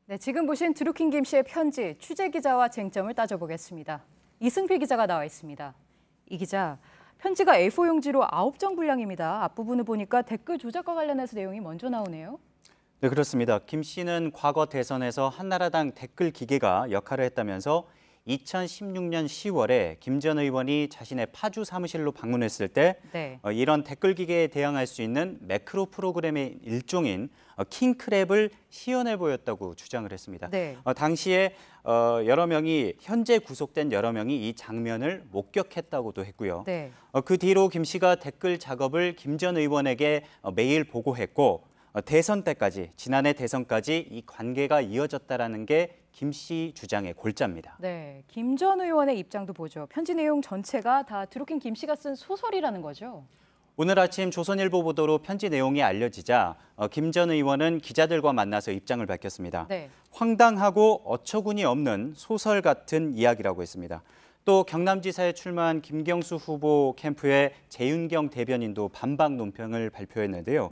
네, 지금 보신 드루킹 김 씨의 편지, 취재 기자와 쟁점을 따져보겠습니다. 이승필 기자가 나와 있습니다. 이 기자, 편지가 A4 용지로 9장 분량입니다. 앞부분을 보니까 댓글 조작과 관련해서 내용이 먼저 나오네요. 네, 그렇습니다. 김 씨는 과거 대선에서 한나라당 댓글 기계가 역할을 했다면서 2016년 10월에 김 전 의원이 자신의 파주 사무실로 방문했을 때 이런 댓글 기계에 대항할 수 있는 매크로 프로그램의 일종인 킹크랩을 시연해 보였다고 주장을 했습니다. 당시에 여러 명이 현재 구속된 여러 명이 이 장면을 목격했다고도 했고요. 그 뒤로 김 씨가 댓글 작업을 김 전 의원에게 매일 보고했고 대선 때까지, 지난해 대선까지 이 관계가 이어졌다라는 게 김 씨 주장의 골자입니다. 네, 김 전 의원의 입장도 보죠. 편지 내용 전체가 다 드루킹 김 씨가 쓴 소설이라는 거죠. 오늘 아침 조선일보 보도로 편지 내용이 알려지자 김 전 의원은 기자들과 만나서 입장을 밝혔습니다. 황당하고 어처구니 없는 소설 같은 이야기라고 했습니다. 또 경남지사에 출마한 김경수 후보 캠프의 재윤경 대변인도 반박 논평을 발표했는데요.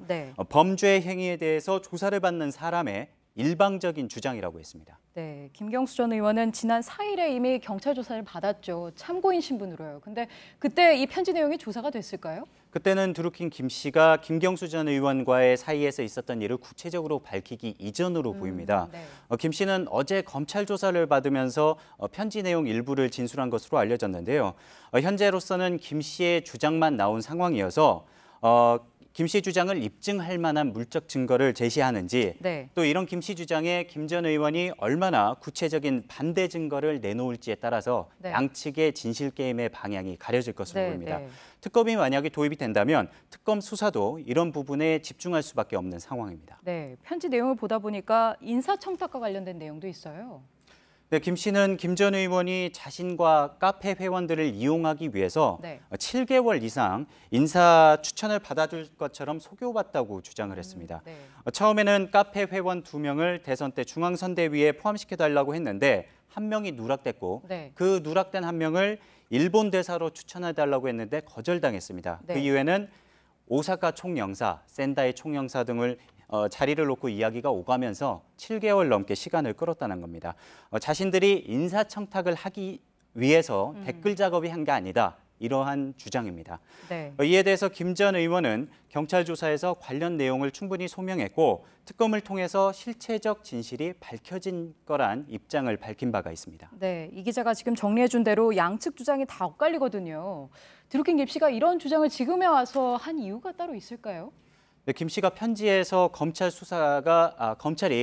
범죄 행위에 대해서 조사를 받는 사람의 일방적인 주장이라고 했습니다. 네, 김경수 전 의원은 지난 4일에 이미 경찰 조사를 받았죠. 참고인 신분으로요. 근데 그때 이 편지 내용이 조사가 됐을까요? 그때는 드루킹 김 씨가 김경수 전 의원과의 사이에서 있었던 일을 구체적으로 밝히기 이전으로 보입니다. 김 씨는 어제 검찰 조사를 받으면서 편지 내용 일부를 진술한 것으로 알려졌는데요. 현재로서는 김 씨의 주장만 나온 상황이어서 김 씨 주장을 입증할 만한 물적 증거를 제시하는지 또 이런 김 씨 주장에 김 전 의원이 얼마나 구체적인 반대 증거를 내놓을지에 따라서 양측의 진실 게임의 방향이 가려질 것으로 보입니다. 특검이 만약에 도입이 된다면 특검 수사도 이런 부분에 집중할 수밖에 없는 상황입니다. 네, 편지 내용을 보다 보니까 인사청탁과 관련된 내용도 있어요. 네, 김 씨는 김 전 의원이 자신과 카페 회원들을 이용하기 위해서 7개월 이상 인사 추천을 받아줄 것처럼 속여봤다고 주장을 했습니다. 처음에는 카페 회원 2명을 대선 때 중앙선대위에 포함시켜달라고 했는데 한 명이 누락됐고 그 누락된 한 명을 일본 대사로 추천해달라고 했는데 거절당했습니다. 그 이후에는 오사카 총영사, 센다이 총영사 등을 자리를 놓고 이야기가 오가면서 7개월 넘게 시간을 끌었다는 겁니다. 자신들이 인사청탁을 하기 위해서 댓글 작업이 한 게 아니다. 이러한 주장입니다. 이에 대해서 김 전 의원은 경찰 조사에서 관련 내용을 충분히 소명했고 특검을 통해서 실체적 진실이 밝혀진 거란 입장을 밝힌 바가 있습니다. 네, 이 기자가 지금 정리해준 대로 양측 주장이 다 엇갈리거든요. 드루킹 김 씨가 이런 주장을 지금에 와서 한 이유가 따로 있을까요? 네, 김 씨가 편지에서 검찰이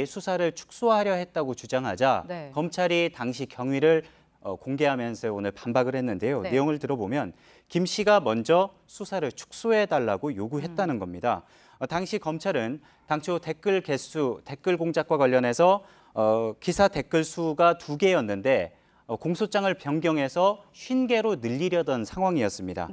수사를 축소하려 했다고 주장하자 검찰이 당시 경위를 공개하면서 오늘 반박을 했는데요. 내용을 들어보면 김 씨가 먼저 수사를 축소해달라고 요구했다는 겁니다. 당시 검찰은 당초 댓글 개수, 댓글 공작과 관련해서 기사 댓글 수가 2개였는데 공소장을 변경해서 50개로 늘리려던 상황이었습니다.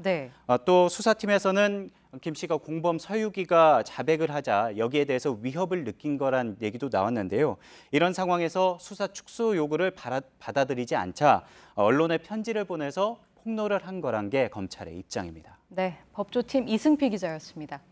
또 수사팀에서는 김 씨가 공범 서유기가 자백을 하자 여기에 대해서 위협을 느낀 거란 얘기도 나왔는데요. 이런 상황에서 수사 축소 요구를 받아들이지 않자 언론에 편지를 보내서 폭로를 한 거란 게 검찰의 입장입니다. 네, 법조팀 이승필 기자였습니다.